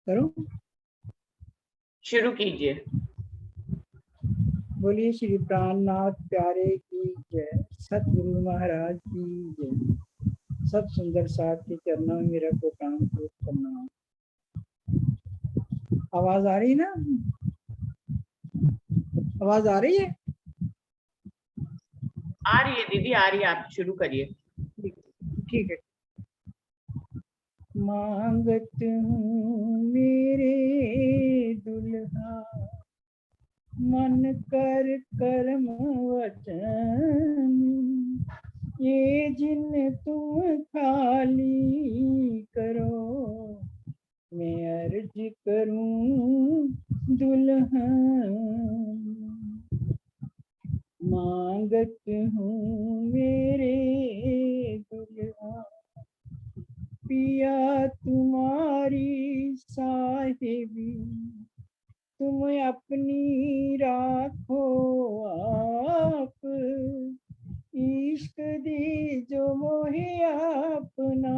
करो, शुरू कीजिए। बोलिए श्री प्राणनाथ प्यारे की जय, सतगुरु महाराज की जय। सब सुंदर साथ के चरणों में मेरा को प्रणाम करना। आवाज आ रही ना? आवाज आ रही है? आ रही है दीदी, आ रही है, आप शुरू करिए। ठीक है। मांगत हूँ मेरे दुल्हा, मन कर कर्म वचन, ये जिन तुम खाली करो, मैं अर्ज करूं दुल्हन। मांगत हूँ मेरे दुल्हा, पिया तुम्हारी साहिबी, तुम अपनी राखो आप, इश्क दीजो मोहे अपना,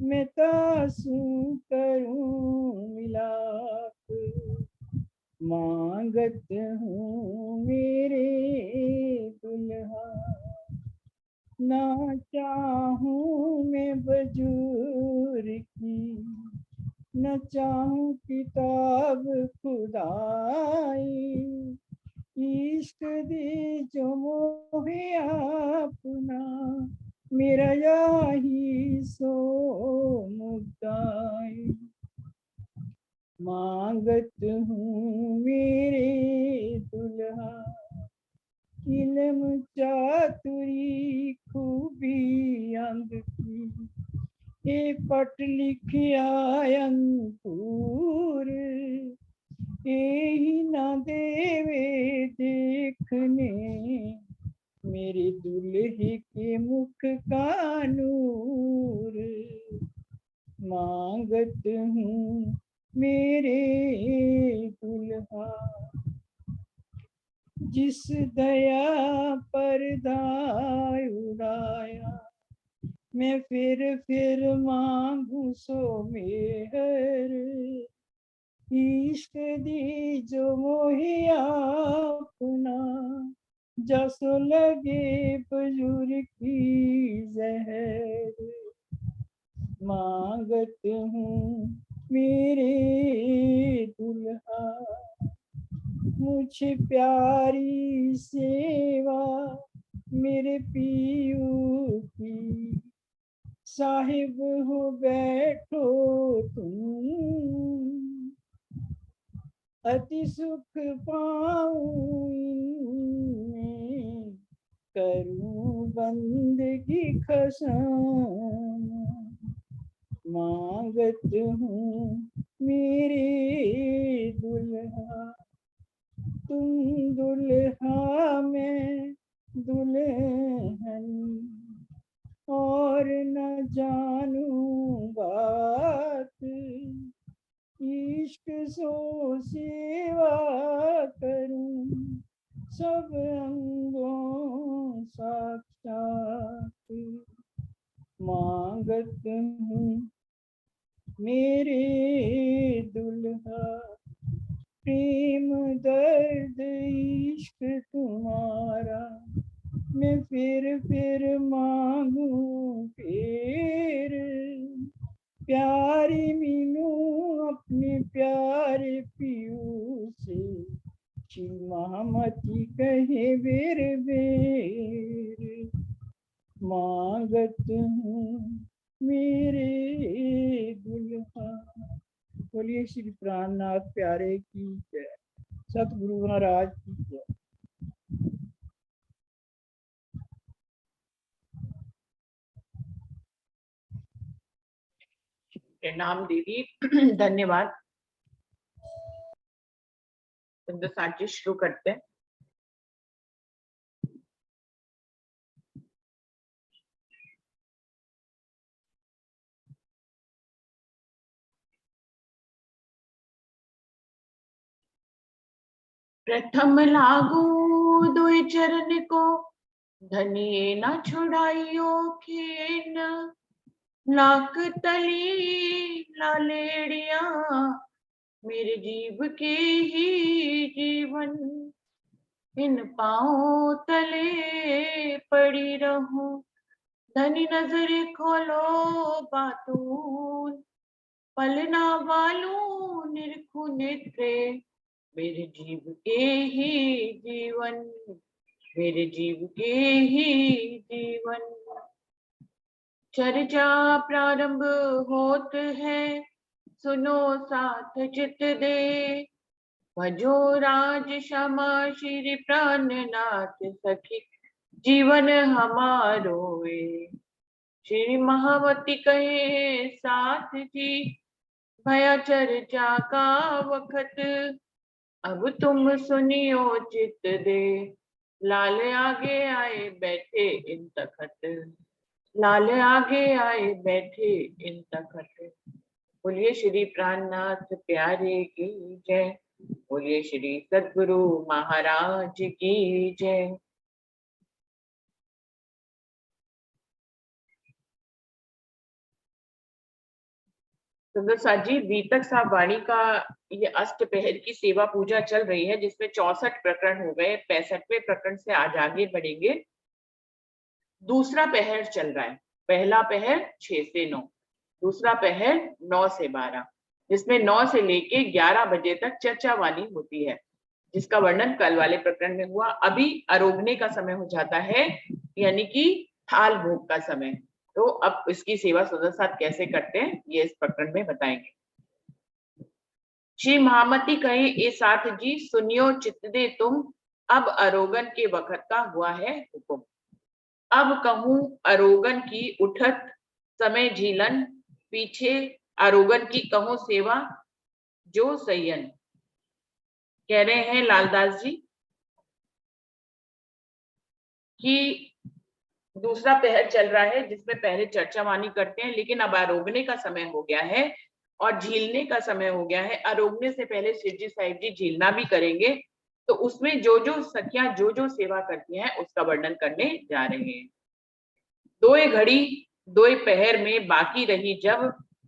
मैं तासू करूं मिलाप। मांगत हूँ मेरे दुल्हा, ना चाहूं मैं बजूर की, न चाहूं किताब खुदाई, इश्क दीजो मोहे अपना, मेरा याही सो मुक्ताई। मांगत हूँ मेरे दुल्हा, इल्म चातुरी खूबी अंग की, ये पट लिखिया अंकुर, यही ना देवे देखने, मेरे दुल्हे के मुख का नूर। मांगत हूँ मेरे दुल्हा, जिस दया पर दाय उड़ाया, मैं फिर मांगू सो मेहर, इश्क दीजो मोहे अपना, जसो लगे बजुर की जहर। मांगत हूँ मेरे दुल्हा, मुझे प्यारी सेवा मेरे पीयू की, साहिब हो बैठो तुम, अति सुख पाऊं इनमें, करूं बंदगी खसान। मांगत हूँ मेरे दुल्हा, तुम दुल्हा में दुल्हन, और न जानू बात, इश्क सो सेवा करूं सब अंगों साक्षात। मांगत हूँ मेरे दुल्हा, प्रेम दर्द इश्क तुम्हारा, मैं फिर मांगू फिर, प्यारी मीनू अपने प्यारे पियू से, महामती कहे बेर बेर। मांगत हूँ मेरे दुल्हा। बोलिए श्री प्राणनाथ प्यारे की जय, सतगुरु महाराज की जय। प्रणाम दीदी, धन्यवाद। साथी शुरू करते हैं। प्रथम लागू दुई चरण को, धनिये न छुड़ाइयो खेन, लाख तली लालेड़िया मेरे जीव के ही जीवन, इन पाँव तले पड़ी रहूं। धनी नजर खोलो बातून, पलना वालू निरखु नेत्रे। मेरे जीव के ही जीवन, मेरे जीव के ही जीवन। चर्चा प्रारंभ होत है, सुनो साथ चित दे। भजो राज क्षमा श्री प्राणनाथ, सखी जीवन हमारो वे। श्री महावती कहे साथ जी, भया चर्चा का वखत। अब तुम सुनियो चित दे, लाल आगे आए बैठे इन तखत। लाल आगे आए बैठे इन तखत। बोलिए श्री प्राणनाथ प्यारे की जय। बोलिए श्री सद्गुरु महाराज की जय। सुंदर साथ जी, बीतक साहब वाणी का ये अष्टपहर की सेवा पूजा चल रही है, जिसमें 64 प्रकरण हो गए। 65वें प्रकरण से आज आगे बढ़ेंगे। दूसरा पहर चल रहा है। पहला पहर 6 से 9, दूसरा पहर 9 से 12, जिसमें 9 से लेके 11 बजे तक चर्चा वाली होती है, जिसका वर्णन कल वाले प्रकरण में हुआ। अभी आरोगने का समय हो जाता है, यानी कि थाल भोग का समय। तो अब इसकी सेवा सुंदर साथ कैसे करते हैं ये इस प्रकरण में बताएंगे। श्री महामती कहे ए साथ जी, सुनियो चित्त दे तुम, अब आरोगन के वक्त का हुआ है हुक्म। अब कहूं आरोगन की उठत समय झीलन, पीछे आरोगन की कहूं सेवा जो सयन। कह रहे हैं लालदास जी कि दूसरा पहर चल रहा है, जिसमें पहले चर्चा वाणी करते हैं, लेकिन अब आरोगने का समय हो गया है और झीलने का समय हो गया है। आरोगने से पहले शिवजी साहिब जी झीलना भी करेंगे, तो उसमें जो जो सखियां जो जो सेवा करती हैं उसका वर्णन करने जा रहे हैं। दोए घड़ी दोए पहर में बाकी रही जब,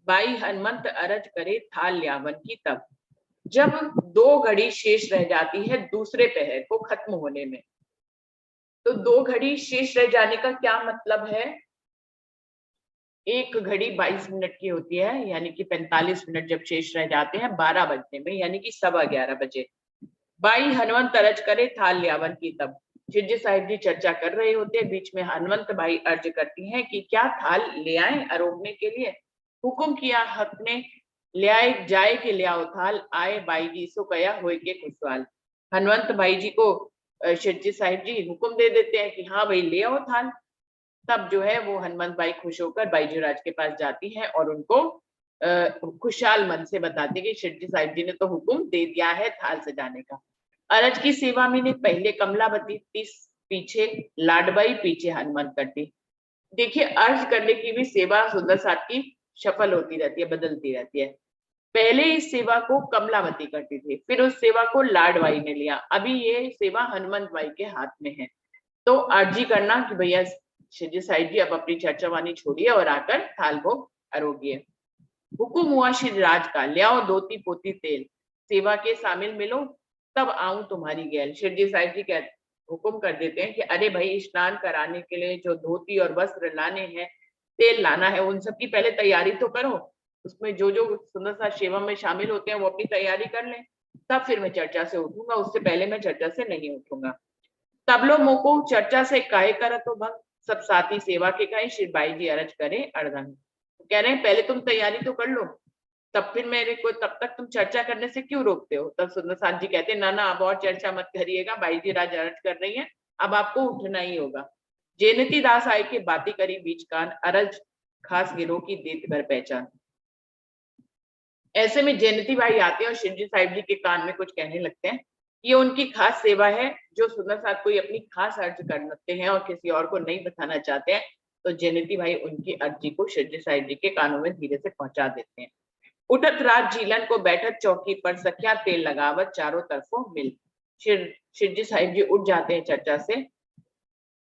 बाई हनुमंत अरज करे थाल ल्यावन की तब। जब 2 घड़ी शेष रह जाती है दूसरे पहर को खत्म होने में, तो 2 घड़ी शेष रह जाने का क्या मतलब है? एक घड़ी 22 मिनट की होती है, यानी कि 45 मिनट जब शेष रह जाते हैं 12 बजने में, यानी कि 11:15 बजे। बाई हनुमंत अरज करे थाल ल्यावन की तब। शिवजी साहिब जी चर्चा कर रहे होते हैं, बीच में हनुमंत भाई अर्ज करती हैं कि क्या थाल ले आए आरोगने के लिए। हुक्म किया हक ने, ले आए जाए के ले आओ थाल, आए बाई जी सो कया होए के खुशहाल। हनुमंत भाई जी को शिवजी साहिब जी हुक्म दे देते हैं कि हाँ भाई ले आओ थाल। तब जो है वो हनुमंत भाई खुश होकर बाईजी राज के पास जाती हैं और उनको खुशहाल मन से बताते कि शिवजी साहिब जी ने तो हुक्म दे दिया है थाल सजाने का। अरज की सेवा में ने पहले कमलावती, पीछे लाडबाई, पीछे हनुमंत करती। देखिए अर्ज करने की भी सेवा सुंदर साथ की सफल होती रहती है, बदलती रहती है। पहले इस सेवा को कमलावती करती थी, फिर उस सेवा को लाडबाई ने लिया, अभी ये सेवा हनुमंत बाई के हाथ में है। तो अर्जी करना कि भैया शिवजी साहिब जी अब अपनी चर्चा वाणी छोड़िए और आकर थाल भोग आरोगिए। हुकुम हुआ श्री राज का, ले आओ धोती पोती तेल, सेवा के शामिल मिलो तब आऊं तुम्हारी गैल। शिवजी साहिब जी कहते हुक्म कर देते हैं कि अरे भाई स्नान कराने के लिए जो धोती और वस्त्र लाने हैं, तेल लाना है, उन सब की पहले तैयारी तो करो। उसमें जो जो सुंदर सा सेवा में शामिल होते हैं वो अपनी तैयारी कर लें, तब फिर मैं चर्चा से उठूंगा, उससे पहले मैं चर्चा से नहीं उठूंगा। तबलो मोको चर्चा से काहे करत हो भंग, सब साथी सेवा के कहे श्री बाई जी अरज करे अड़दंग। कह रहे हैं पहले तुम तैयारी तो कर लो, तब फिर मेरे को, तब तक तुम चर्चा करने से क्यों रोकते हो। तब सुंदर साथ जी कहते हैं ना ना अब और चर्चा मत करिएगा, बाई जी राज अरज कर रही है, अब आपको उठना ही होगा। जेनती दास आए के बाती करी बीच कान, अरज खास गिरोह की देत कर पहचान। ऐसे में जयंती भाई आते हैं और शिवजी साहिब जी के कान में कुछ कहने लगते हैं। ये उनकी खास सेवा है, जो सुंदर साथ कोई अपनी खास अर्ज करते हैं और किसी और को नहीं बताना चाहते हैं, तो जयंती भाई उनकी अर्जी को शिवजी साहिब जी के कानों में धीरे से पहुंचा देते हैं। उठत रात झीलन को बैठत चौकी पर, सखिया तेल लगावत चारों तरफों मिल। शिवजी साहिब जी उठ जाते हैं चर्चा से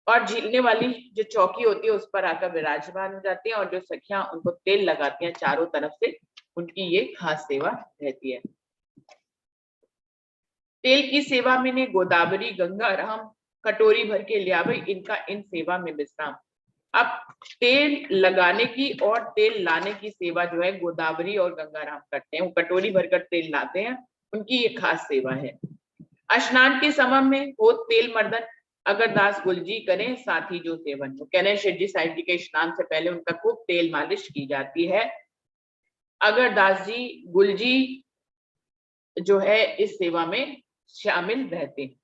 और झीलने वाली जो चौकी होती है उस पर आकर विराजमान हो जाती है, और जो सखियां उनको तेल लगाती हैं चारों तरफ से, उनकी ये खास सेवा रहती है। तेल की सेवा में ने गोदावरी गंगा राम कटोरी भर के लियावे, इनका इन सेवा में विश्राम। अब तेल लगाने की और तेल लाने की सेवा जो है गोदावरी और गंगाराम करते हैं। वो कटोरी भरकर तेल लाते हैं, उनकी ये खास सेवा है। स्नान के समय में हो तेल मर्दन, अगर दास गुलजी करें साथी जो सेवन। वो कह रहे हैं शिवजी साहिब जी के स्नान से पहले उनका खूब तेल मालिश की जाती है। अगर दास जी गुलजी जो है इस सेवा में शामिल रहते हैं।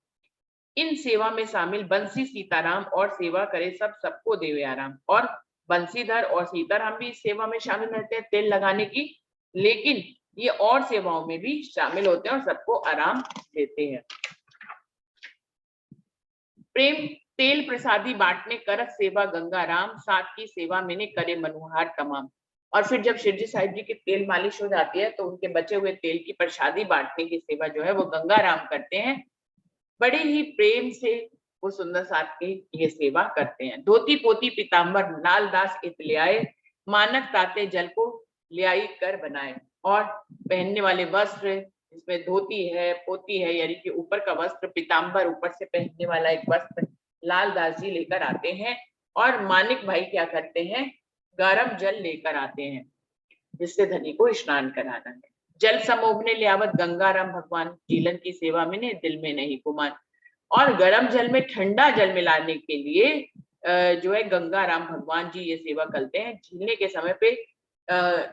इन सेवा में शामिल बंसी सीताराम और सेवा करे सब सबको देवे आराम। और बंसीधर और सीताराम भी इस सेवा में शामिल रहते हैं तेल लगाने की, लेकिन ये और सेवाओं में भी शामिल होते हैं और सबको आराम देते हैं। प्रेम तेल प्रसादी बांटने करत सेवा गंगा राम, साथ की सेवा मैंने करे मनुहार तमाम। और फिर जब शिवजी साहिब जी की तेल मालिश हो जाती है तो उनके बचे हुए तेल की प्रसादी बांटने की सेवा जो है वो गंगा राम करते हैं। बड़े ही प्रेम से वो सुंदर साथ की ये सेवा करते हैं। धोती पोती पीताम्बर लाल दास इत ले आए, मानक ताते जल को लियाई कर बनाए। और पहनने वाले वस्त्र इसमें धोती है, पोती है यानी कि ऊपर का वस्त्र, पीताम्बर ऊपर से पहनने वाला एक वस्त्र लाल दास जी लेकर आते हैं। और मानिक भाई क्या करते हैं, गरम जल लेकर आते हैं जिससे धनी को स्नान कराना है। जल समोभने लियावत गंगाराम भगवान, जीलन की सेवा में ने दिल में नहीं गुमान। और गर्म जल में ठंडा जल मिलाने के लिए जो है गंगाराम भगवान जी ये सेवा करते हैं। झीलने के समय पे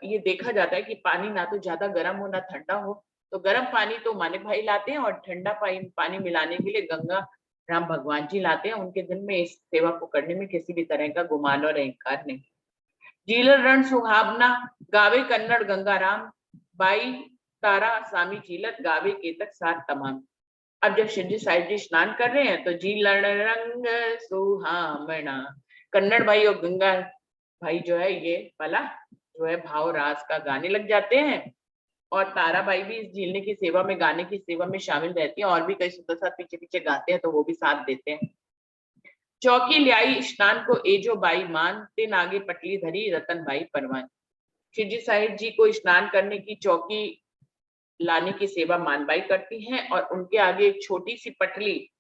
ये देखा जाता है कि पानी ना तो ज्यादा गर्म हो ना ठंडा हो, तो गर्म पानी तो मानिक भाई लाते हैं और ठंडा पानी मिलाने के लिए गंगा राम भगवान जी लाते हैं। उनके दिल में इस सेवा को करने में किसी भी तरह का गुमान और अहंकार नहीं। जीलर रण सुहावना गावे कन्नड़ गंगाराम, बाई तारा स्वामी झीलत गावे केतक साथ तमाम। अब जब शिवजी साहिब जी स्नान कर रहे हैं तो जीलर रंग सुहावना, कन्नड़ भाई और गंगा भाई जो है ये वाला जो है भाव रास का गाने लग जाते हैं। और ताराबाई भी इस झीलने की सेवा में गाने की सेवा में शामिल रहती है और भी कई सुंदर साथ पीछे पीछे गाते हैं तो वो भी साथ देते हैं। चौकी ल्याई स्नान को एजो बाई मान, तिन आगे पटली धरी रतन बाई परवान। शिवजी साहिब जी को स्नान करने की चौकी लाने की सेवा मानबाई करती हैं और उनके आगे एक छोटी सी पटली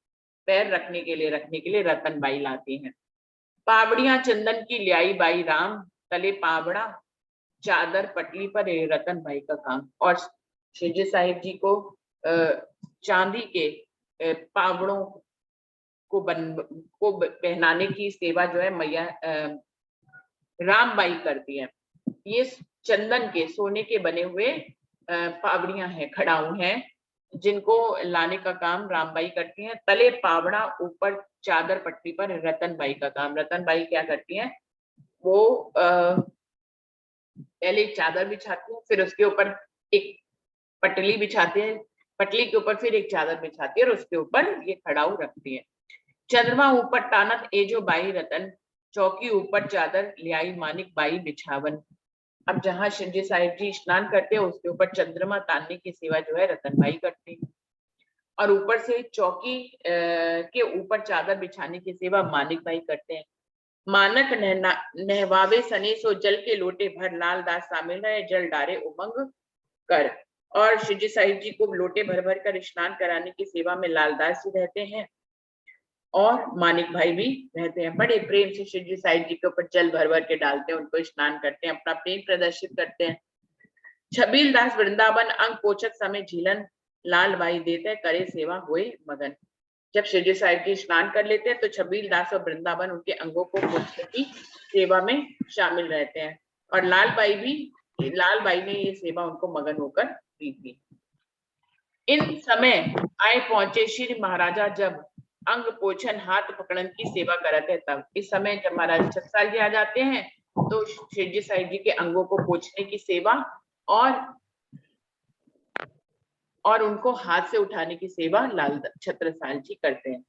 पैर रखने के लिए रतन बाई लाती हैं। पावड़ियां चंदन की ल्याई बाई राम, तले पावड़ा चादर पटली पर रतन भाई का काम। और शिवजी साहिब जी को चांदी के पावड़ों को पहनाने की सेवा जो है मैया रामबाई करती है। ये चंदन के सोने के बने हुए पावड़ियां हैं, खड़ाऊ हैं, जिनको लाने का काम रामबाई करती हैं। तले पावड़ा ऊपर चादर पट्टी पर रतनबाई का काम। रतनबाई क्या करती हैं, वो पहले एक चादर बिछाती है, फिर उसके ऊपर एक पटली बिछाते हैं, पटली के ऊपर फिर एक चादर बिछाती है और उसके ऊपर ये खड़ाऊ रखती है। चंद्रमा ऊपर तानत एजो बाई रतन, चौकी ऊपर चादर लियाई मानिक बाई बिछावन। अब जहाँ शिवजी साहिब जी स्नान करते हैं उसके ऊपर चंद्रमा तानने की सेवा जो है रतनबाई करती है और ऊपर से चौकी के ऊपर चादर बिछाने की सेवा मानिक भाई करते हैं। मानक नहवावे सने सो जल के लोटे भर, लाल दास शामिल है जल डारे उमंग कर। और शिवजी साहिब जी को लोटे भर भर कर स्नान कराने की सेवा में लालदास जी रहते हैं और मानिक भाई भी रहते हैं। बड़े प्रेम से शिवजी साहिब जी के ऊपर जल भर भर के डालते हैं, उनको स्नान करते हैं, अपना प्रेम प्रदर्शित करते हैं। छबील दास वृंदावन अंग पोचक समय झीलन, लाल बाई देते करे सेवा हुए मगन। जब शिवजी साहिब जी स्नान कर लेते हैं तो छबील दास और वृंदावन उनके अंगों को पोछने की सेवा में शामिल रहते हैं और लाल बाई ने ये सेवा उनको मगन होकर दी थी। इन समय आए पहुंचे श्री महाराजा जब अंग पोछन हाथ पकड़न की सेवा करते हैं। तब इस समय जब महाराज छत्रसाल जी आ जाते हैं तो शिवजी साहिब जी के अंगों को पोछने की सेवा और उनको हाथ से उठाने की सेवा लाल छत्रसाल जी करते हैं।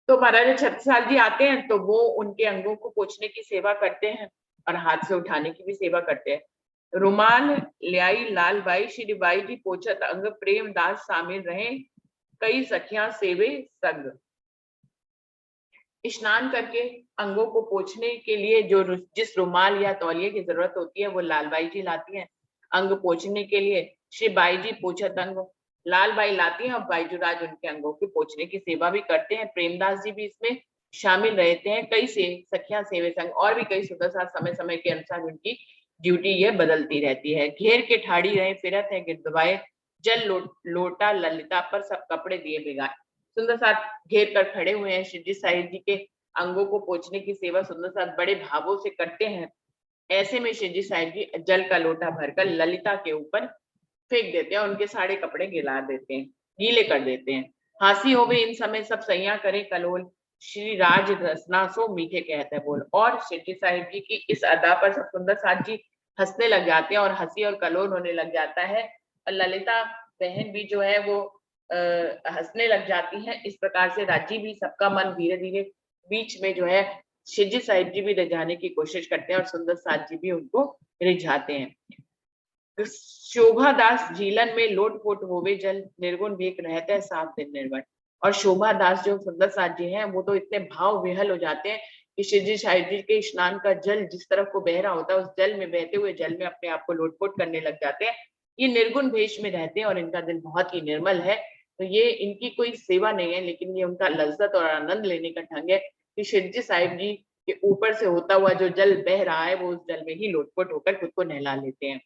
तो महाराजा छत्रसाल जी आते हैं तो वो उनके अंगों को पोछने की सेवा करते हैं और हाथ से उठाने की भी सेवा करते हैं। रुमाल ल्याई लाल बाई, श्री बाई जी पोछत अंग, प्रेम दास शामिल रहे कई सखियां सेवे संग। स्नान करके अंगों को पोंछने के लिए जो जिस रुमाल या तौलिए की जरूरत होती है वो लालबाई जी लाती हैं। अंग पोंछने के लिए श्री बाई जी पोछत अंग लालबाई लाती हैं और बाईजूराज उनके अंगों के पोंछने की सेवा भी करते हैं। प्रेमदास जी भी इसमें शामिल रहते हैं। कई से सखियां सेवे संघ और भी कई सदस्य समय समय के अनुसार उनकी ड्यूटी ये बदलती रहती है। घेर के ठाड़ी रहे फिरत है गिरदवाए जल लोटा ललिता पर सब कपड़े दिए भिगाए। सुंदर साथ घेर कर खड़े हुए हैं। शिवजी साहिब जी के अंगों को पोंछने की सेवा सुंदर साथ बड़े भावों से करते हैं। ऐसे में शिवजी साहिब जी जल का लोटा भरकर ललिता के ऊपर फेंक देते हैं। उनके सारे कपड़े गिला देते हैं, गीले कर देते हैं। हासी होवे इन समय सब सैया करे कलोल श्री राज रसना सो मीठे कहते बोल। और शिवजी साहिब जी की इस अदा पर सब सुंदर साथ जी हंसने लग जाते हैं और हंसी और कलोल होने लग जाता है। और ललिता बहन भी जो है वो हंसने लग जाती है। इस प्रकार से राजी भी सबका मन धीरे धीरे बीच में जो है शिवजी साहिब जी भी रिझाने की कोशिश करते हैं और सुंदर साथ जी भी उनको रिझाते हैं। शोभा दास झीलन में लोट पोट होवे जल निर्गुण भेक रहते हैं सात दिन निर्मल। और शोभा दास जो सुंदर साथ जी हैं वो तो इतने भाव विहल हो जाते हैं कि शिवजी साहिब जी के स्नान का जल जिस तरफ को बह रहा होता है उस जल में बहते हुए जल में अपने आप को लोटपोट करने लग जाते हैं। ये निर्गुण भेष में रहते हैं और इनका दिल बहुत ही निर्मल है। तो ये इनकी कोई सेवा नहीं है लेकिन ये उनका लज्जत और आनंद लेने का ढंग है कि शिवजी साहिब जी के ऊपर से होता हुआ जो जल बह रहा है वो उस जल में ही लोटपोट होकर खुद को नहला लेते हैं।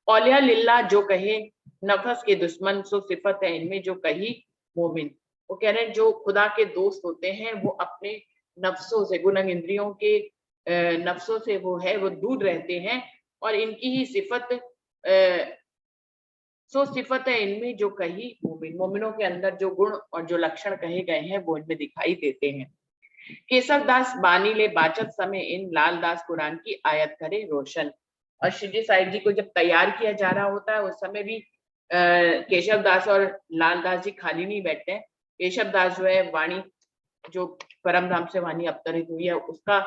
औलिया लिल्ला जो कहे नफस के दुश्मन सो सिफत है इनमें जो कही मोमिन। वो कह रहे हैं जो खुदा के दोस्त होते हैं वो अपने नफ्सों से गुण इंद्रियों के नफ्सों से वो है वो दूर रहते हैं और इनकी ही सिफत सो सिफत है इनमें जो कही मोमिन। मोमिनों के अंदर जो गुण और जो लक्षण कहे गए हैं वो इनमें दिखाई देते हैं। केशव दास बानी ले बाचत समय इन लाल दास कुरान की आयत करे रोशन। और शिवजी साहिब जी को जब तैयार किया जा रहा होता है उस समय भी केशव दास और लाल दास जी खाली नहीं बैठते हैं। केशव दास जो है वाणी जो परम धाम से वाणी अवतरित हुई है उसका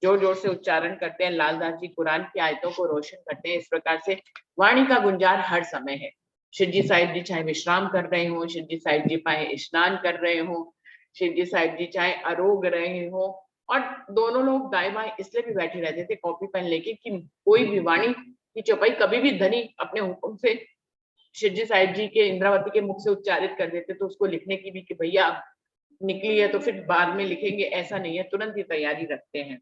जोर जोर से उच्चारण करते हैं। लाल दास जी कुरान की आयतों को रोशन करते हैं। इस प्रकार से वाणी का गुंजार हर समय है। शिवजी साहिब जी चाहे विश्राम कर रहे हो, शिवजी साहिब जी चाहे स्नान कर रहे हो, शिवजी साहिब जी चाहे आरोग रहे हो और दोनों लोग दाएं बाएं इसलिए भी बैठे रहते थे कॉपी पेन लेके कि कोई भी वाणी की चौपाई कभी भी धनी अपने हुक्म से शिवजी साहिब जी के इंद्रावती के मुख से उच्चारित कर देते तो उसको लिखने की भी कि भैया निकली है तो फिर बाद में लिखेंगे ऐसा नहीं है, तुरंत ही तैयारी रखते हैं।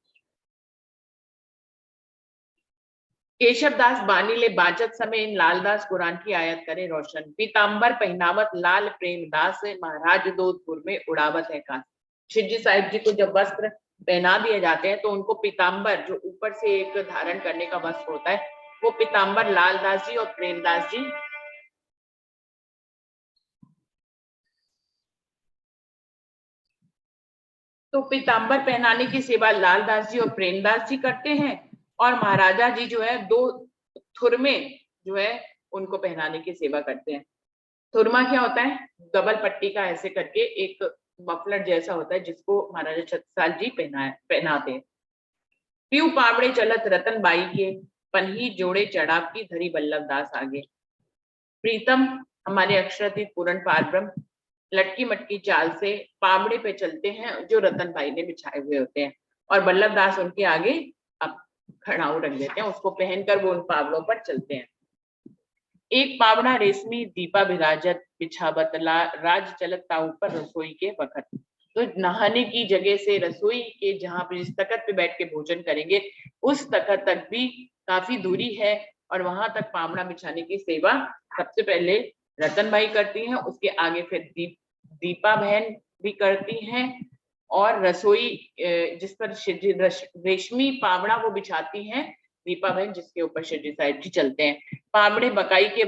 केशव दास बानी ले बाचत समय इन लाल दास कुरान की आयत करे रोशन। पीताम्बर पहनावत लाल प्रेम दास महाराज जोधपुर में उड़ावत है काश। शिवजी साहिब जी को जब वस्त्र पहना दिए जाते हैं तो उनको पीताम्बर जो ऊपर से एक धारण करने का वस्त्र होता है वो पीताम्बर लाल दास जी और प्रेमदास जी तो पीताम्बर पहनाने की सेवा लाल दास जी और प्रेमदास जी करते हैं और महाराजा जी जो है दो थुरमे जो है उनको पहनाने की सेवा करते हैं। थुरमा क्या होता है? डबल पट्टी का ऐसे करके एक मफलर जैसा होता है जिसको महाराजा छत्रसाल जी पहनाते हैं। प्यू पावड़े चलत रतन बाई के पन्ही जोड़े चढ़ाव की धरी बल्लभ दास आगे। प्रीतम हमारे अक्षरातीत पूर्ण पारब्रह्म लटकी मटकी चाल से पावड़े पे चलते हैं जो रतन भाई ने बिछाए हुए होते हैं और बल्लभ दास उनके आगे अब खड़ाऊ रख देते हैं। उसको पहनकर वो उन पावड़ों पर चलते हैं। एक पावड़ा रेशमी दीपा विराजत बिछावत राज चलत ताऊ पर रसोई के वक्त। तो नहाने की जगह से रसोई के जहां पे जिस तखत पे बैठ के भोजन करेंगे उस तखत तक भी काफी दूरी है और वहां तक पावड़ा बिछाने की सेवा सबसे पहले रतन भाई करती हैं। उसके आगे फिर दीपा बहन भी करती हैं और रसोई जिस पर रेशमी पावड़ा वो बिछाती हैं दीपा बहन जिसके ऊपर शिवजी साहिब जी चलते हैं। पावड़े बकाई के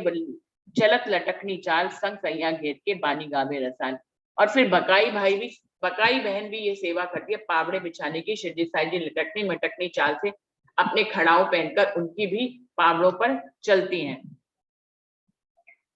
चलत लटकनी चाल संग सैया घेर के बानी गावे रसान। और फिर बकाई बहन भी ये सेवा करती है पावड़े बिछाने की। शिवजी साहिब जी लटकनी मटकनी चाल से अपने खड़ाऊ पहनकर उनकी भी पावड़ों पर चलती हैं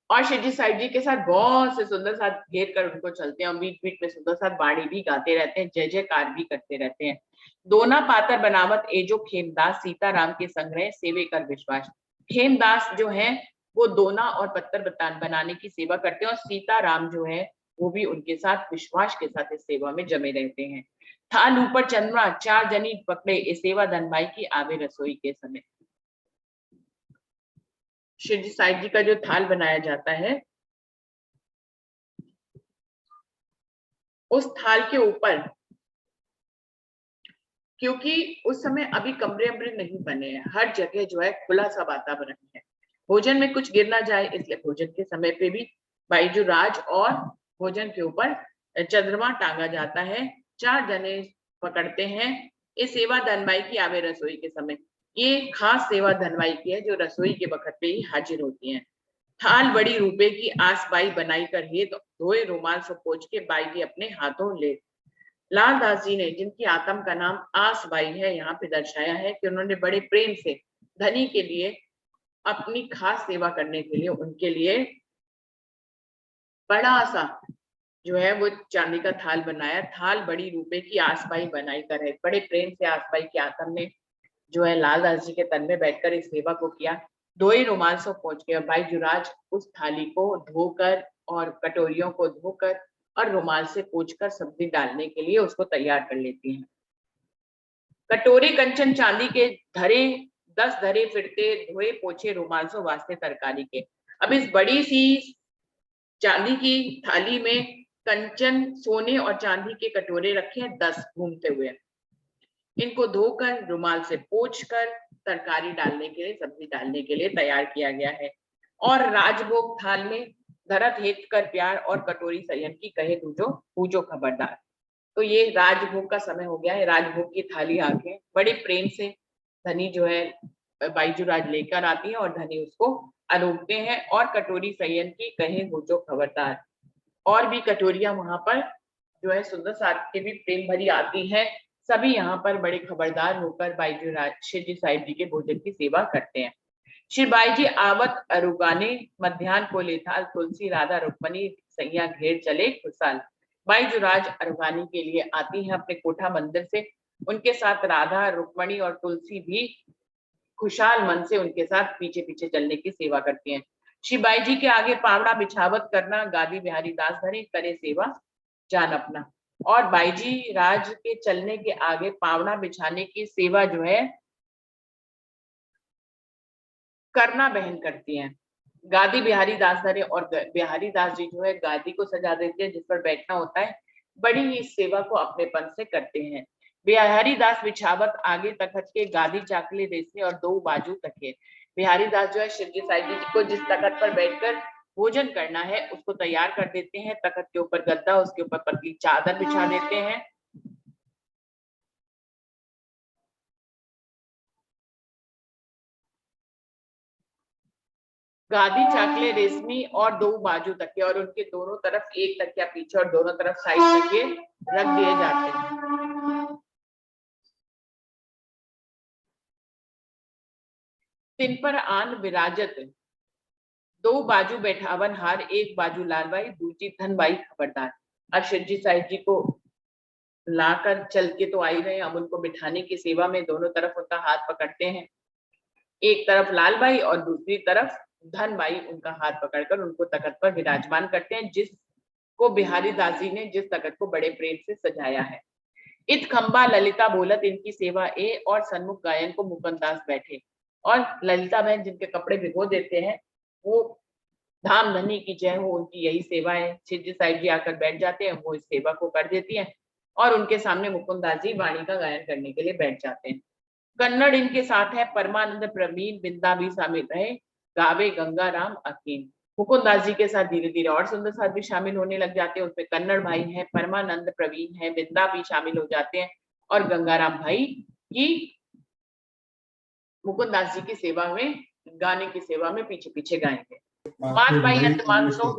और शिवजी साहिब जी के साथ बहुत से सुंदर साथ घेर कर उनको चलते हैं और बीच बीच में सुंदर साथ बाणी भी गाते रहते हैं, जय जयकार भी करते रहते हैं। दोना पातर बनावत एजो खेमदास सीताराम के संग्रह सेवे कर विश्वास। खेमदास जो है वो दोना और पत्थर बनाने की सेवा करते हैं और सीताराम जो है वो भी उनके साथ विश्वास के साथ इस सेवा में जमे रहते हैं। थाल ऊपर चंद्रमा, 4 जनी पकड़े, ए सेवा धनबाई की आवे रसोई के समय। शिव जी साहिब जी का जो थाल बनाया जाता है, उस थाल के ऊपर, क्योंकि उस समय अभी कमरे अमरे नहीं बने हैं, हर जगह जो है खुला सा वातावरण है, भोजन में कुछ गिर ना जाए, इसलिए भोजन के समय पे भी बाईजू राज और भोजन के ऊपर चंद्रमा टांगा जाता है, 4 जने पकड़ते हैं। ये सेवा धनबाई की आवे रसोई के समय, ये खास सेवा धनबाई की है जो रसोई के वक्त पे ही हाजिर होती है। थाल बड़ी रुपए की आस बाई बनाई कर हे धोए रुमाल से पोंछ के बाई जी अपने हाथों ले। लाल दास जी ने, जिनकी आत्म का नाम आस बाई है, यहाँ पे दर्शाया है कि उन्होंने बड़े प्रेम से धनी के लिए अपनी खास सेवा करने के लिए उनके लिए बड़ा सा जो है वो चांदी का थाल बनाया। थाल बड़ी रुपए की आसपाई बनाई कर है, बड़े प्रेम से आसपाई की आत्म ने जो है लाल दास जी के तन में बैठकर इस सेवा को किया। धोए रुमाल से पहुंच गया। भाई जुराज उस थाली को धोकर और कटोरियों को धोकर और रुमाल से पोंछकर सब्जी डालने के लिए उसको तैयार कर लेती हैं। कटोरे कंचन चांदी के धरे 10 धरे फिरते, धोए पोछे रुमाल से वास्ते तरकारी के। अब इस बड़ी सी चांदी की थाली में कंचन सोने और चांदी के कटोरे रखे हैं 10 घूमते हुए, इनको धोकर रुमाल से पोंछकर तरकारी डालने के लिए, सब्जी डालने के लिए तैयार किया गया है। और राजभोग थाल में धरत हेत कर प्यार और कटोरी संयम की कहे दूजो पूजो खबरदार। तो ये राजभोग का समय हो गया है, राजभोग की थाली आके बड़े प्रेम से धनी जो है बाईजू राज लेकर आती है और धनी उसको आरोपते हैं और कटोरी संयम की कहे दूजो खबरदार। और भी कटोरियां वहां पर जो है सुंदर साथ के भी प्रेम भरी आती हैं। सभी यहाँ पर बड़े खबरदार होकर बाईजू राज शिव जी साहिब जी के भोजन की सेवा करते हैं। श्री बाई जी आवत अरुगाने मध्यान्ह को लेथाल, तुलसी राधा रुक्मणी सैया घेर चले खुशाल। बाईजू राज अरुगानी के लिए आती हैं अपने कोठा मंदिर से, उनके साथ राधा रुक्मणी और तुलसी भी खुशहाल मन से उनके साथ पीछे पीछे चलने की सेवा करती हैं। श्री बाई जी के आगे पावड़ा बिछावत करना, गादी बिहारी दास धरे करे सेवा जान अपना। और बाई जी राज के चलने के आगे पावड़ा बिछाने की सेवा जो है करना बहन करती हैं। गादी बिहारी दास धरे, और बिहारी दास जी जो है गादी को सजा देते हैं जिस पर बैठना होता है, बड़ी ही इस सेवा को अपनेपन से करते हैं। बिहारी दास बिछावत आगे तखत के, गादी चाकले देसे और 2 बाजू तके। बिहारी दास जो है शिव जी साहिब जी को जिस तखत पर बैठकर भोजन करना है उसको तैयार कर देते हैं। तखत के ऊपर गद्दा, उसके ऊपर पतली चादर बिछा देते हैं। गादी चाकले रेशमी और 2 बाजू तकिया, और उनके दोनों तरफ एक तकिया पीछे और दोनों तरफ साइड तकिए रख दिए जाते हैं। तिन पर आन विराजत, 2 बाजू बैठावन हार, 1 बाजू लालबाई, दूसरी धनबाई खबरदार। अब शिव जी साहिब जी को लाकर चल के तो आई रहे, अब उनको बिठाने की सेवा में दोनों तरफ उनका हाथ पकड़ते हैं, एक तरफ लालबाई और दूसरी तरफ धनबाई उनका हाथ पकड़कर उनको तखत पर विराजमान करते हैं, जिसको बिहारी दास जी ने जिस तखत को बड़े प्रेम से सजाया है। इत खंबा ललिता बोलत इनकी सेवा ए, और सन्मुख गायन को मुकुंद दास बैठे। और ललिता बहन जिनके कपड़े भिगो देते हैं, वो धाम धनी की जय हो, उनकी यही सेवा है। शिव जी साहिब जी आकर बैठ जाते हैं, वो इस सेवा को कर देती हैं और उनके सामने मुकुंद दास जी वाणी का गायन करने के लिए बैठ जाते हैं। कन्नड़ इनके साथ है, परमानंद प्रवीण बिंदा भी शामिल रहे, गावे गंगा राम अकीन। मुकुंद दास जी के साथ धीरे धीरे और सुंदर साथ भी शामिल होने लग जाते हैं, उसमें कन्नड़ भाई है, परमानंद प्रवीण है, बिंदा भी शामिल हो जाते हैं और गंगाराम भाई की मुकुंद दास जी की सेवा में, गाने की सेवा में पीछे पीछे गाएंगे। मास भाई अंत मानसो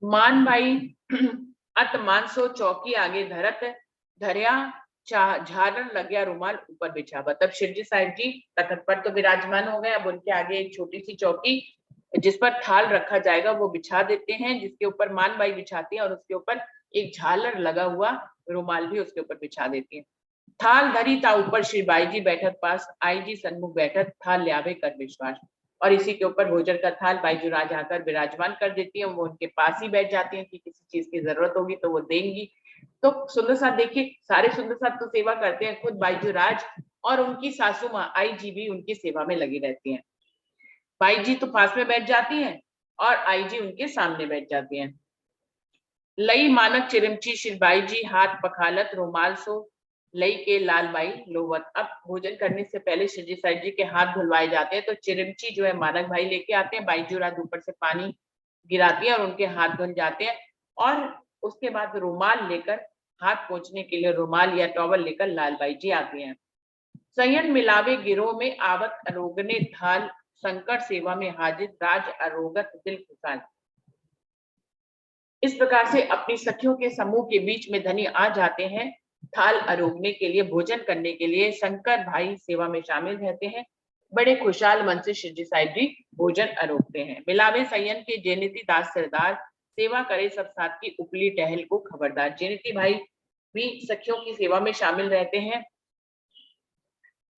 मान भाई अत मानसो चौकी आगे धरत धरिया, झालर लग्या रुमाल ऊपर बिछावा। तब शिव जी साहिब जी तखत पर तो विराजमान हो गए, अब उनके आगे एक छोटी सी चौकी जिस पर थाल रखा जाएगा वो बिछा देते हैं, जिसके ऊपर मान बाई बिछाती है और उसके ऊपर एक झालर लगा हुआ रुमाल भी उसके ऊपर बिछा देती है। थाल धरी था ऊपर श्री बाई जी बैठक पास, आई जी सन्मुख बैठक थाल ल्यावे कर विश्वास। और इसी के ऊपर भोजन का थाल बाईजूराज आकर विराजमान कर देती है, वो उनके पास ही बैठ जाती है कि किसी चीज की जरूरत होगी तो वो देंगी। तो सुंदर साथ देखिए, सारे सुंदर साथ तो सेवा करते हैं, खुद बाईजूराज और उनकी सासू माँ आई जी भी उनकी सेवा में लगी रहती हैं। बाई जी तो पास में बैठ जाती हैं और आई जी उनके सामने बैठ जाती हैं। लई मानक चिरमची शिरबाई जी हाथ पखालत रुमाल सो लई के लाल बाई लोवत। अब भोजन करने से पहले शिवजी साहिब जी के हाथ धुलवाए जाते हैं, तो चिरमची जो है मानक भाई लेके आते हैं, बाईजूराज ऊपर से पानी गिराती है और उनके हाथ धुल जाते हैं। और उसके बाद रुमाल लेकर, हाथ पोंछने के लिए रुमाल या टॉवल लेकर लाल बाई जी आती हैं। संयन मिलावे गिरोह में आवत अरोगने थाल संकट सेवा में हाजिर राज अरोगत दिल खुशाल। इस प्रकार से अपनी सखियों के समूह के बीच में धनी आ जाते हैं, थाल अरोगने के लिए, भोजन करने के लिए। शंकर भाई सेवा में शामिल रहते हैं, बड़े खुशहाल मन से शिवजी साहिब जी भोजन अरोगते हैं। मिलावे संयन के जेनिती दास सरदार सेवा करे सब साथ की उपली टहल को खबरदार। जेनिती भाई भी सखियों की सेवा में शामिल रहते हैं,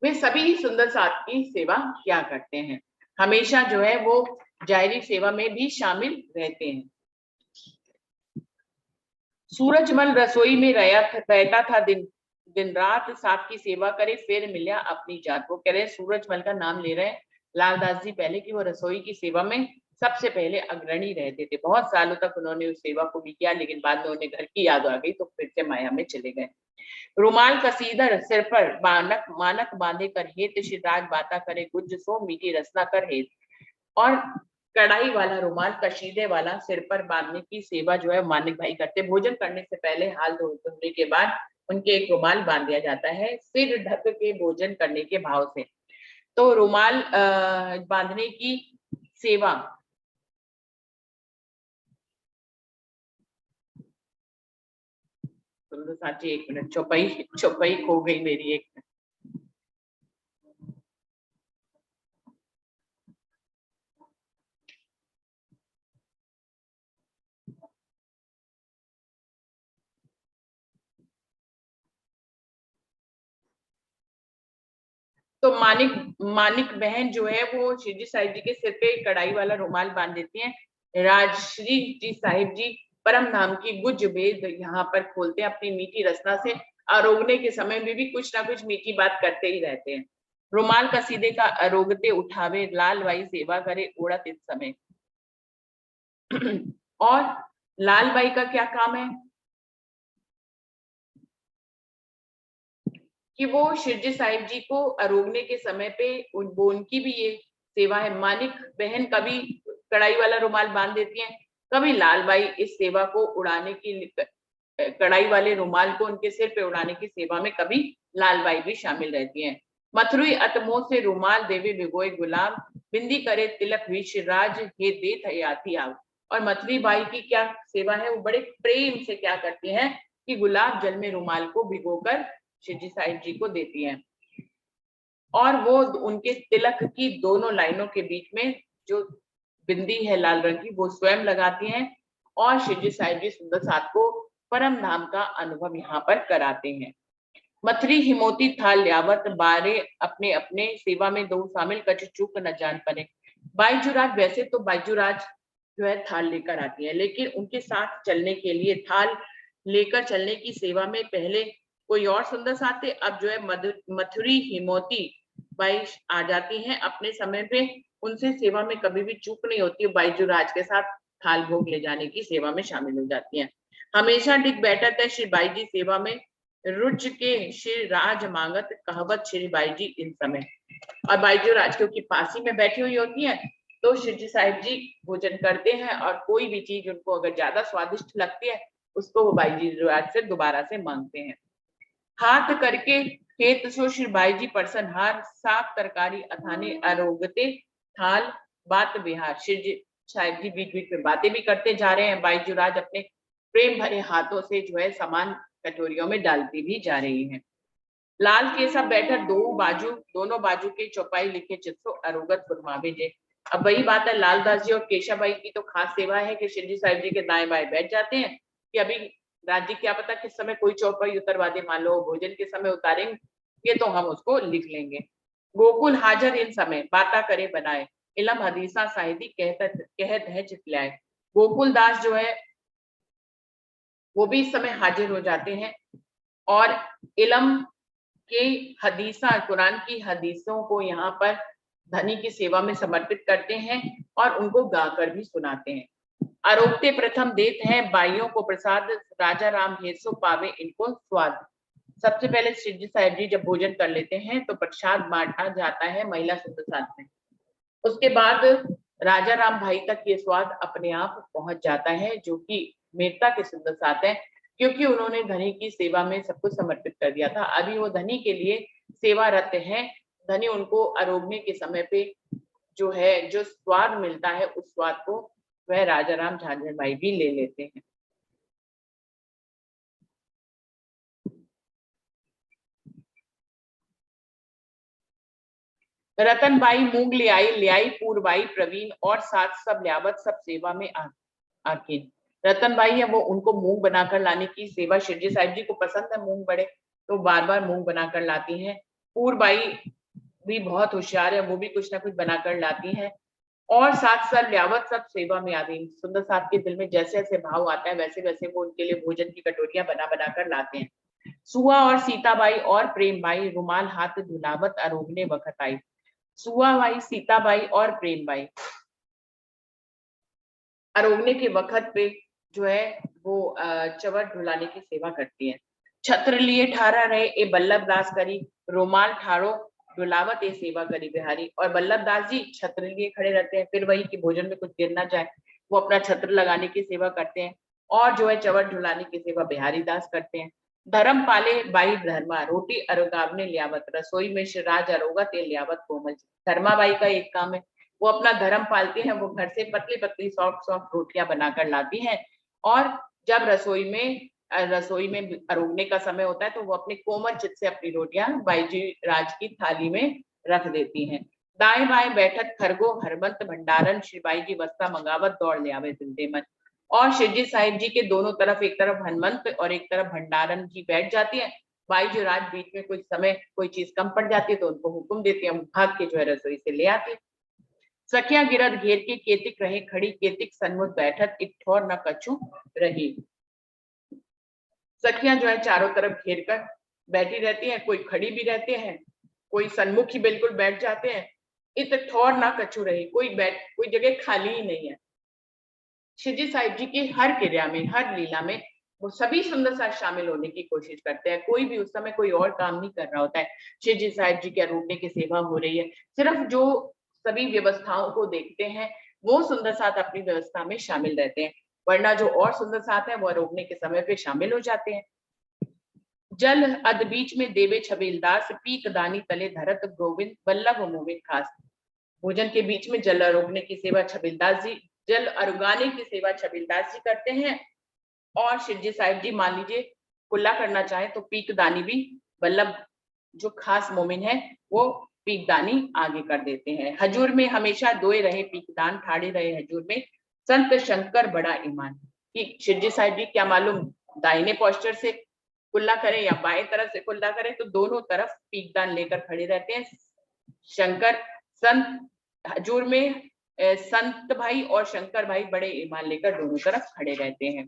वे सभी सुंदर साथ की सेवा क्या करते हैं, हमेशा जो है वो जायरी सेवा में भी शामिल रहते हैं। सूरजमल रसोई में रहता था दिन दिन रात, साथ की सेवा करे फिर मिलिया अपनी जात। वो कह रहे हैं, सूरजमल का नाम ले रहे हैं लालदास जी पहले, की वो रसोई की सेवा में सबसे पहले अग्रणी रहते थे। बहुत सालों तक उन्होंने उस सेवा को भी किया, लेकिन बाद में उन्हें घर की याद आ गई तो फिर से माया में चले गए। रुमाल कसीदर सिर पर मानक मानक बांधे कर हेत, शिवराज बाता करे गुज सो मीठी रसना कर हेत। और कढ़ाई वाला रुमाल कशीदे वाला सिर पर बांधने की सेवा जो है मानिक भाई करते। भोजन करने से पहले हाथ धोने के बाद उनके एक रुमाल बांध दिया जाता है, सिर ढक के भोजन करने के भाव से। तो रुमाल बांधने की सेवा तो साची, एक मिनट, चौपाई चौपाई खो गई मेरी, एक मिनट। तो मानिक मानिक बहन जो है वो शिवजी साहिब जी के सिर पे कढ़ाई वाला रुमाल बांध देती हैं। राजश्री जी साहिब जी परम नाम की गुज वेद यहाँ पर खोलते हैं अपनी मीठी रचना से। आरोगने के समय में भी कुछ ना कुछ मीठी बात करते ही रहते हैं। रुमाल कसीदे का अरोगते उठावे लाल बाई सेवा करे ओढ़त इस समय। और लाल बाई का क्या काम है कि वो शिवजी साहिब जी को अरोगने के समय पे उनकी भी ये सेवा है। मानिक बहन कभी कढ़ाई वाला रुमाल बांध देती हैं, कभी लाल बाई इस सेवा को उड़ाने की, कढ़ाई वाले रुमाल को उनके सिर पे उड़ाने की सेवा में कभी लाल बाई भी शामिल रहती हैं। मथुरी अतमो से रुमाल देवे भिगोए गुलाब बिंदी करे तिलक विशराज हे दे हयाती आव। और मथुरी बाई की क्या सेवा है, वो बड़े प्रेम से क्या करती हैं कि गुलाब जल में रुमाल को भिगोकर शिवजी साहिब जी को देती हैं, और वो उनके तिलक की दोनों लाइनों के बीच में जो बिंदी है लाल रंग की वो स्वयं लगाती हैं, और शिवजी साहिब जी सुंदर साथ को परम धाम का अनुभव यहाँ पर कराते हैं। मथुरी हिमोती थाल ल्यावत बारे अपने अपने सेवा में दो शामिल कछ चूक न जान पड़े। बाईजूराज वैसे तो बाईजूराज जो है थाल लेकर आती है, लेकिन उनके साथ चलने के लिए थाल लेकर चलने की सेवा में पहले कोई और सुंदर साथ थे। अब जो है मथुरी हिमोती बाई आ जाती हैं अपने समय पे, उनसे सेवा में कभी भी चूक नहीं होती, बाईजूराज के साथ थाल भोग ले जाने की सेवा में शामिल हो जाती हैं। हमेशा डिग बैठत है श्री बाई जी सेवा में रुच के श्री राज मांगत कहवत श्री बाई जी इन समय। और बाईजूराज क्योंकि पासी में बैठी हुई होती है तो शिवजी साहिब जी भोजन करते हैं, और कोई भी चीज उनको अगर ज्यादा स्वादिष्ट लगती है उसको वो बाईजूराज से दोबारा से मांगते हैं। हाथ करके हेत सो श्री बाई जी परसनहार साफ तरकारी अथाने अरोगते थाल बात बिहार। शिवजी साहिब जी बीच बीच में बातें भी करते जा रहे हैं, बाईजूराज अपने प्रेम भरे हाथों से जो है सामान कटोरियों में डालती भी जा रही है। लाल केसा बैठक दोनों बाजू के चौपाई लिखे चित्सो अरोगत फुरमावे जे। अब वही बात है, लालदास जी और केशाबाई की तो खास सेवा है कि शिवजी साहिब जी के दाएं बाएं बैठ जाते हैं कि अभी राज्य क्या पता किस समय कोई चौपाई उतरवा दे, मान लो भोजन के समय उतारेंगे तो हम उसको लिख लेंगे। गोकुल हाजर इन समय बाता करे बनाए, इलम हदीसा साहिदी कहत है चितलाए। गोकुल दास जो है वो भी इस समय हाजिर हो जाते हैं और इलम के हदीसा, कुरान की हदीसों को यहाँ पर धनी की सेवा में समर्पित करते हैं और उनको गाकर भी सुनाते हैं। आरोग्य प्रथम देते हैं बाइयों को प्रसाद, राजा राम हेसो पावे इनको स्वाद। सबसे पहले श्री जी साहिब जी जब भोजन कर लेते हैं तो प्रसाद बांटा जाता है महिला सुंदर साथ में। उसके बाद राजा राम भाई तक ये स्वाद अपने आप पहुंच जाता है, जो कि मेरता के सुंदर साथ है, क्योंकि उन्होंने धनी की सेवा में सब कुछ समर्पित कर दिया था। अभी वो धनी के लिए सेवारत हैं। धनी उनको आरोगने के समय पे जो है जो स्वाद मिलता है उस स्वाद को वह राजा राम झांझर भाई भी ले लेते हैं। रतन बाई मूंग ले आई पूरबाई प्रवीण और साथ सब ल्यावत सब सेवा में आकीन। रतन बाई है वो उनको मूंग बनाकर लाने की सेवा, शिवजी साहिब जी को पसंद है मूंग बड़े, तो बार बार मूंग बनाकर लाती हैं। पूरबाई भी बहुत होशियार है, वो भी कुछ ना कुछ बनाकर लाती है और साथ सब ल्यावत सब सेवा में आदि। सुंदर साहब के दिल में जैसे जैसे भाव आता है वैसे वैसे वो उनके लिए भोजन की कटोरियां बना बनाकर लाते हैं। सुआ और सीताबाई और प्रेमबाई रुमाल हाथ धुलावत आरोगने वक्त आई। सुआबाई, सीताबाई और प्रेमबाई आरोगने के वक्त पे जो है वो चवट ढुलाने की सेवा करती है। छत्र लिए ठारा रहे ए बल्लभ दास करी, रुमाल ठारो डुलावत ए सेवा करी बिहारी। और बल्लभ दास जी छत्र लिए खड़े रहते हैं, फिर वही कि भोजन में कुछ गिर ना जाए वो अपना छत्र लगाने की सेवा करते हैं और जो है चवट ढुलाने की सेवा बिहारी दास करते हैं। धर्म पाले बाई धर्मा रोटी अरोगावने लियावत, रसोई में राज अरोगा ते लियावत कोमल। धर्मा बाई का एक काम है, वो अपना धर्म पालती हैं, वो घर से पतली पतली सॉफ्ट सॉफ्ट रोटियां बनाकर लाती हैं और जब रसोई में अरोगने का समय होता है तो वो अपने कोमल चित से अपनी रोटियां बाईजी राज की थाली में रख देती हैं। दाएं बाएं बैठक खरगो हरबंत भंडारन, श्री बाई जी वस्ता मंगावत दौड़ ले आवे दिलदे मन। और शिवजी साहिब जी के दोनों तरफ, एक तरफ हनुमंत और एक तरफ भंडारन जी बैठ जाती है। बाई जी राज बीच में कुछ समय कोई चीज कम पड़ जाती है तो उनको हुक्म देती है, भाग के जो है रसोई से ले आती है। सखिया गिरद घेर के केतिक रहे खड़ी, केतिक सन्मुख बैठत एक ठोर न कछु रही। सखियां जो है चारों तरफ घेर कर बैठी रहती हैं, कोई खड़ी भी रहते हैं, कोई सन्मुख ही बिल्कुल बैठ जाते हैं। इत ठोर ना कछु रही, कोई जगह खाली ही नहीं है। शिवजी साहिब जी की हर क्रिया में, हर लीला में वो सभी सुंदर साथ शामिल होने की कोशिश करते हैं। कोई भी उस समय कोई और काम नहीं कर रहा होता है, शिवजी साहिब जी के अरूपने की सेवा हो रही है। सिर्फ जो सभी व्यवस्थाओं को देखते हैं वो सुंदर साथ अपनी व्यवस्था में शामिल रहते हैं, वरना जो और सुंदर साथ है वो अरोगने के समय पे शामिल हो जाते हैं। जल अद बीच में देवे छबीलदास, पीक दानी तले धरत गोविंद वल्लभ मोविन खास। भोजन के बीच में जल अरोगने की सेवा छबीलदास जी, जल अरुगाने की सेवा छबीलदास जी करते हैं और शिवजी साहिब जी मान लीजिए कुल्ला करना चाहे तो पीक दानी भी वल्लभ जो खास मोमिन है वो पीकदानी आगे कर देते हैं। हजूर में हमेशा दोए रहे पीकदान, ठाड़े रहे हजूर में संत शंकर बड़ा ईमान। कि शिवजी साहिब जी क्या मालूम दाहिने पोस्टर से कुल्ला करें या बाएं तरफ से कुल्ला करें तो दोनों तरफ पीकदान लेकर खड़े रहते हैं। शंकर संत हजूर में संत भाई और शंकर भाई बड़े ईमान लेकर दोनों तरफ खड़े रहते हैं।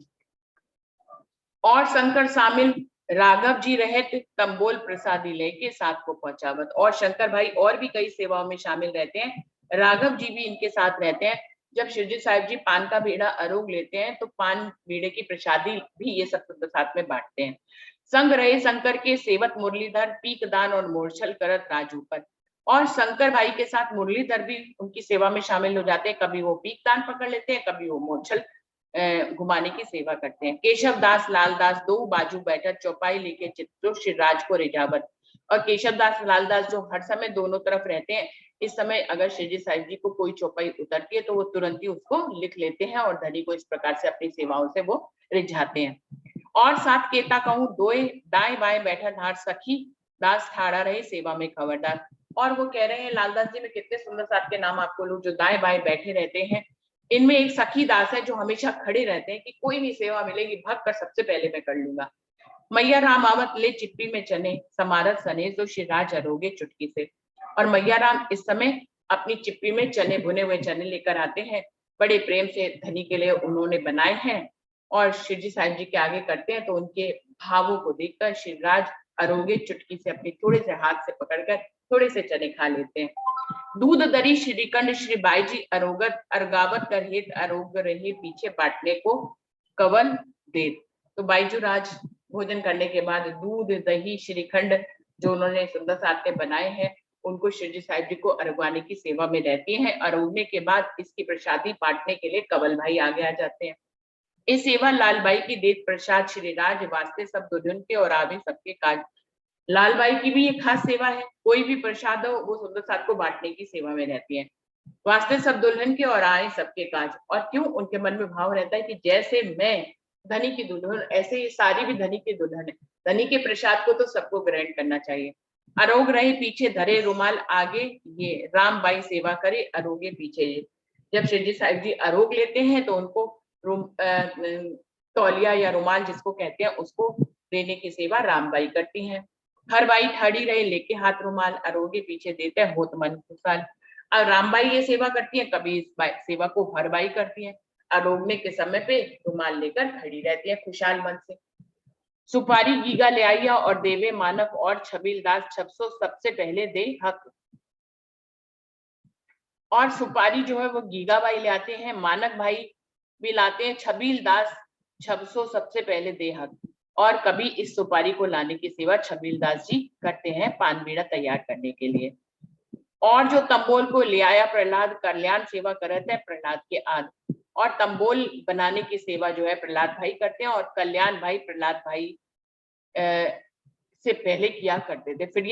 और शंकर शामिल राघव जी रहत तंबोल प्रसादी लेके साथ को पहुंचावत। और शंकर भाई और भी कई सेवाओं में शामिल रहते हैं, राघव जी भी इनके साथ रहते हैं। जब शिवजी साहिब जी पान का बीड़ा अरोग लेते हैं तो पान बीड़े की प्रसादी भी ये सब साथ में बांटते हैं। संग रहे शंकर के सेवत मुरलीधर, पीक दान और मोरछल करत राजू पर। और शंकर भाई के साथ मुरलीधर भी उनकी सेवा में शामिल हो जाते हैं, कभी वो पीक दान पकड़ लेते हैं, कभी वो मोरछल घुमाने की सेवा करते हैं। केशव दास लाल दास दो बाजू बैठक, चौपाई लेके चित्तो श्रीराज को रिझावत। और केशव दास लाल दास जो हर समय दोनों तरफ रहते हैं, इस समय अगर शिवजी साहिब जी को कोई चौपाई उतरती है तो वो तुरंत ही उसको लिख लेते हैं और धनी को इस प्रकार से अपनी सेवाओं से वो रिझाते हैं। और साथ केता कहूं दोए दाएं बाएं बैठा धार, सखी दास ठाड़ा रहे सेवा में खबरदार। और वो कह रहे हैं लालदास जी, मैं कितने सुंदर साथ के नाम आपको लूं जो दाएं बाएं बैठे रहते हैं इनमें एक सखी दास है जो हमेशा खड़े रहते हैं कि कोई भी सेवा मिलेगी भाग कर सबसे पहले मैं कर लूंगा। मैया राम आवत ले चिप्पी में चने, समारत सने तो शिराज अरोगे चुटकी से। और मैया राम इस समय अपनी चिप्पी में चने, भुने हुए चने लेकर आते हैं, बड़े प्रेम से धनी के लिए उन्होंने बनाए हैं और शिव जी साहिब जी के आगे करते हैं। तो उनके भावों को देखकर शिवराज अरोगे चुटकी से अपने थोड़े से हाथ से पकड़कर थोड़े से चने खा लेते हैं। दूध दरी श्रीकंड श्री बाई जी अरोगत अर्गावत कर हेत अरोग रहे पीछे बांटने को कवन दे। तो बाईजू राज भोजन करने के बाद दूध दही श्रीखंड जो उन्होंने सुंदर साथ के बनाए हैं उनको शिवजी साहिब जी को अरगवाने की सेवा में रहती हैं। अरोगने के बाद इसकी प्रसादी बांटने के लिए कवल भाई आगे आ जाते हैं। इस सेवा लालबाई की देत प्रसाद श्री राज वास्ते सब दुल्हन के और आवे सबके काज। लालबाई की भी एक खास सेवा है, कोई भी प्रसाद हो वो सुंदर साथ को बांटने की सेवा में रहती है। वास्ते सब दुल्हन के और आए सबके काज। और क्यों उनके मन में भाव रहता है कि जैसे मैं धनी की दुल्हन ऐसे ये सारी भी धनी की दुल्हन है, धनी के प्रसाद को तो सबको ग्रहण करना चाहिए। अरोग रहे पीछे धरे रुमाल आगे ये, राम बाई सेवा करे अरोगे पीछे ये। जब शिवजी साहिब जी अरोग लेते हैं तो उनको तौलिया या रुमाल जिसको कहते हैं उसको देने की सेवा रामबाई करती हैं। हर बाई ठाड़ी रहे लेके हाथ रुमाल अरोगे पीछे देते हैं होत मन खुशहाल। और रामबाई ये सेवा करती है, कभी इस सेवा को हर बाई करती है। अरोगने के समय पे रुमाल लेकर खड़ी रहती है खुशहाल मन से। सुपारी गीगा ले आइया और देवे मानव और छबीलदास छपसो सबसे पहले दे हक। और सुपारी जो है वो गीगा भाई ले आते हैं, मानक भाई भी लाते हैं, छबीलदास छपसो सबसे पहले दे हक। और कभी इस सुपारी को लाने की सेवा छबीलदास जी करते हैं पान बीड़ा तैयार करने के लिए। और जो तंबोल को ले आया प्रहलाद कल्याण सेवा करते हैं प्रहलाद के आद। और तंबोल बनाने की सेवा जो है प्रहलाद भाई करते हैं और कल्याण भाई प्रहलाद भाई से पहले किया करते थे। फिर ये